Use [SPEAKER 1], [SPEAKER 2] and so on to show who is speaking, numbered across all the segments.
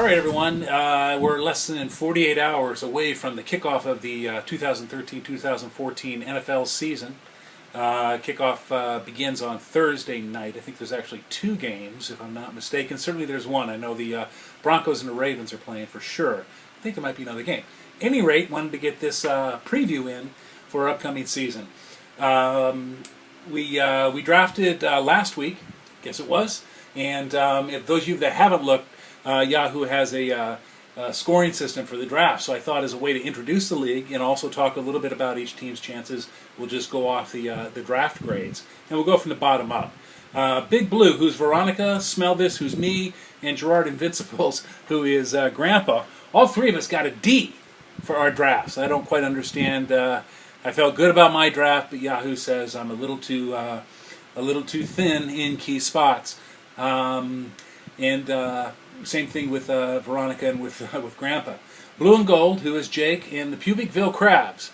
[SPEAKER 1] right, everyone. We're less than 48 hours away from the kickoff of the 2013-2014 NFL season. Kickoff begins on Thursday night. I think there's actually two games, if I'm not mistaken. Certainly there's one. I know the Broncos and the Ravens are playing for sure. I think there might be another game. At any rate, wanted to get this preview in for our upcoming season. We drafted last week, guess it was. And if those of you that haven't looked, Yahoo has a scoring system for the draft. So I thought as a way to introduce the league and also talk a little bit about each team's chances, we'll just go off the draft grades. And we'll go from the bottom up. Big Blue, who's Veronica, Smell This, who's me, and Gerard Invincibles, who is Grandpa. All three of us got a D for our drafts. I don't quite understand. I felt good about my draft, but Yahoo says I'm a little too thin in key spots. Same thing with Veronica and with Grandpa. Blue and Gold, who is Jake, and the Pubicville Crabs.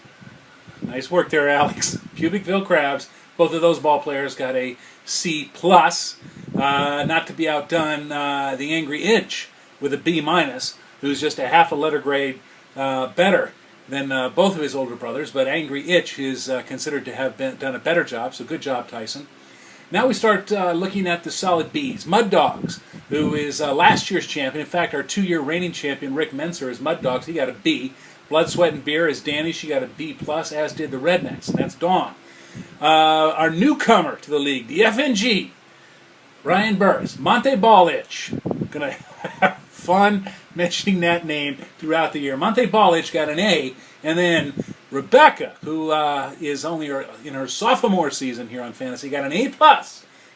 [SPEAKER 1] Nice work there, Alex. Pubicville Crabs. Both of those ball players got a C+. Not to be outdone, the Angry Itch with a B-, who's just a half a letter grade better than both of his older brothers. But Angry Itch is considered to have done a better job, so good job, Tyson. Now we start looking at the solid Bs. MudDawgs, who is last year's champion. In fact, our 2-year reigning champion, Rick Menser, is MudDawgs. He got a B. Blood, Sweat, and Beer is Danny. She got a B+, as did the Rednecks, and that's Dawn. Our newcomer to the league, the FNG, Ryan Burris. Montee Ball Itch. Going to have fun mentioning that name throughout the year. Montee Ball Itch got an A, and then Rebecca, who is only in her sophomore season here on Fantasy, got an A+.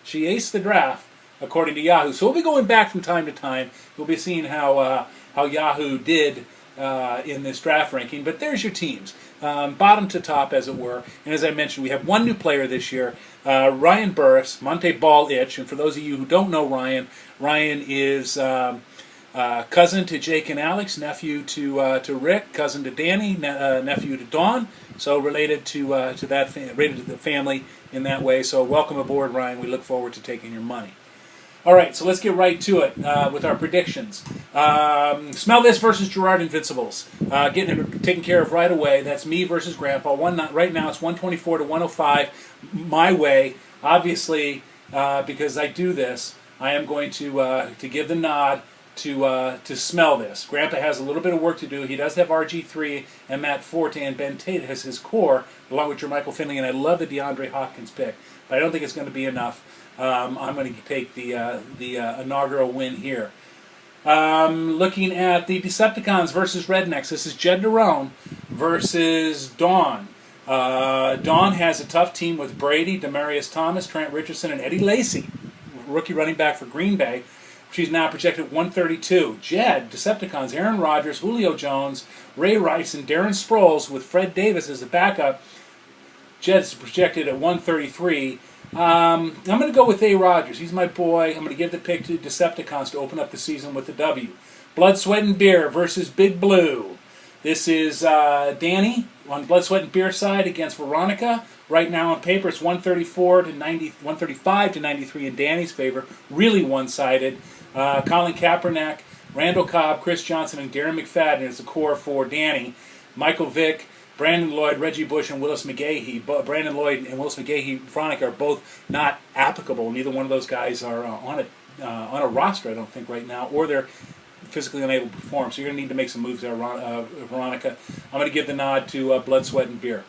[SPEAKER 1] She aced the draft, according to Yahoo. So we'll be going back from time to time. We'll be seeing how Yahoo did in this draft ranking. But there's your teams, bottom to top, as it were. And as I mentioned, we have one new player this year, Ryan Burris, Montee Ball Itch. And for those of you who don't know Ryan, Ryan is cousin to Jake and Alex, nephew to Rick, cousin to Danny, nephew to Dawn. So related to the family in that way. So welcome aboard, Ryan. We look forward to taking your money. All right, so let's get right to it with our predictions. Smell This versus Gerard Invincibles. Getting it taken care of right away. That's me versus Grandpa. Right now it's 124 to 105 my way. Obviously, because I do this, I am going to give the nod to Smell This. Grandpa has a little bit of work to do. He does have RG3 and Matt Forte and Ben Tate as his core, along with Jermichael Finley, and I love the DeAndre Hopkins pick. But I don't think it's going to be enough. I'm going to take the inaugural win here. Looking at the Decepticons versus Rednecks. This is Jed Nerone versus Dawn. Dawn has a tough team with Brady, Demarius Thomas, Trent Richardson, and Eddie Lacy, rookie running back for Green Bay. She's now projected 132. Jed, Decepticons, Aaron Rodgers, Julio Jones, Ray Rice, and Darren Sproles with Fred Davis as the backup. Jed's projected at 133. I'm going to go with A. Rodgers. He's my boy. I'm going to give the pick to Decepticons to open up the season with the W. Blood, Sweat, and Beer versus Big Blue. This is Danny on Blood, Sweat, and Beer side against Veronica. Right now on paper it's 135 to 93 in Danny's favor. Really one-sided. Colin Kaepernick, Randall Cobb, Chris Johnson, and Darren McFadden is the core for Danny. Michael Vick, Brandon Lloyd, Reggie Bush, and Willis McGahee. Brandon Lloyd and Willis McGahee, Veronica, are both not applicable. Neither one of those guys are on a roster, I don't think, right now, or they're physically unable to perform. So you're going to need to make some moves there, Veronica. I'm going to give the nod to Blood, Sweat, and Beer.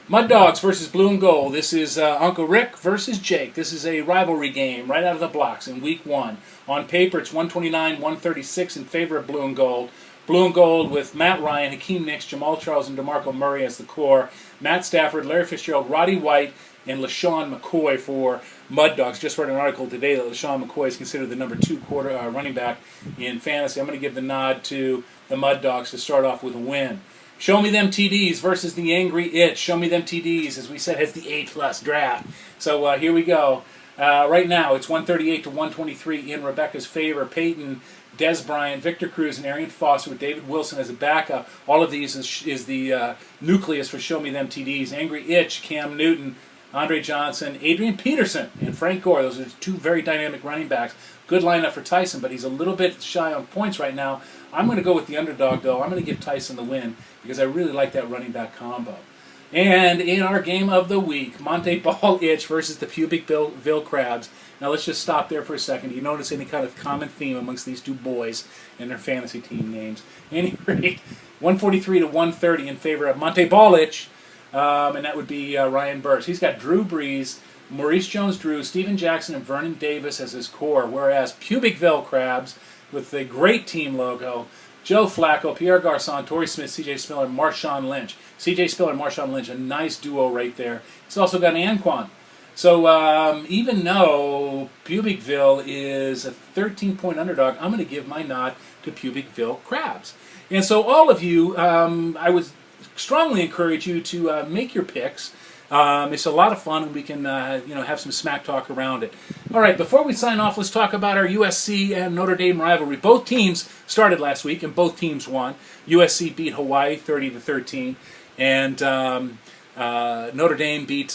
[SPEAKER 1] MudDawgs versus Blue and Gold. This is Uncle Rick versus Jake. This is a rivalry game right out of the blocks in week 1. On paper, it's 129-136 in favor of Blue and Gold. Blue and Gold with Matt Ryan, Hakeem Nicks, Jamal Charles, and DeMarco Murray as the core. Matt Stafford, Larry Fitzgerald, Roddy White, and LaShawn McCoy for MudDawgs. Just read an article today that LaShawn McCoy is considered the number 2 running back in fantasy. I'm going to give the nod to the MudDawgs to start off with a win. Show Me Them TDs versus the Angry Itch. Show Me Them TDs, as we said, has the A+ draft. So here we go. Right now, it's 138 to 123 in Rebecca's favor. Peyton, Des Bryant, Victor Cruz, and Arian Foster with David Wilson as a backup. All of these is the nucleus for Show Me Them TDs. Angry Itch, Cam Newton, Andre Johnson, Adrian Peterson, and Frank Gore. Those are two very dynamic running backs. Good lineup for Tyson, but he's a little bit shy on points right now. I'm going to go with the underdog, though. I'm going to give Tyson the win because I really like that running back combo. And in our game of the week, Montee Ball Itch versus the Pubic-Ville Crabs. Now let's just stop there for a second. Do you notice any kind of common theme amongst these two boys and their fantasy team names? At any rate, 143 to 130 in favor of Montee Ball Itch, and that would be Ryan Burris. He's got Drew Brees, Maurice Jones-Drew, Steven Jackson, and Vernon Davis as his core, whereas Pubic-Ville Crabs, with the great team logo, Joe Flacco, Pierre Garçon, Torrey Smith, C.J. Spiller, Marshawn Lynch. C.J. Spiller and Marshawn Lynch, a nice duo right there. He's also got Anquan. So even though Pubic-Ville is a 13-point underdog, I'm going to give my nod to Pubic-Ville Crabs. And so all of you, I would strongly encourage you to make your picks. It's a lot of fun, and we can have some smack talk around it. All right, before we sign off, let's talk about our USC and Notre Dame rivalry. Both teams started last week, and both teams won. USC beat Hawaii 30-13, and Notre Dame beat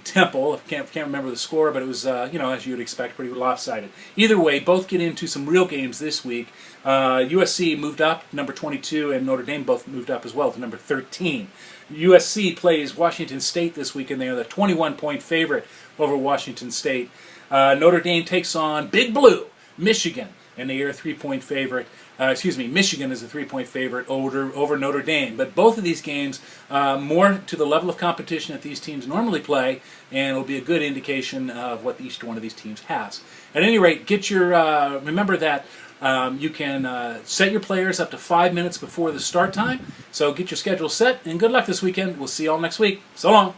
[SPEAKER 1] Temple. I can't remember the score, but it was as you would expect, pretty lopsided. Either way, both get into some real games this week. USC moved up, number 22, and Notre Dame both moved up as well to number 13. USC plays Washington State this week, and they are the 21-point favorite over Washington State. Notre Dame takes on Big Blue, Michigan, and they are a 3-point favorite. Michigan is a 3-point favorite over Notre Dame. But both of these games, more to the level of competition that these teams normally play, and it'll be a good indication of what each one of these teams has. At any rate, get your remember that you can set your players up to 5 minutes before the start time. So get your schedule set, and good luck this weekend. We'll see you all next week. So long.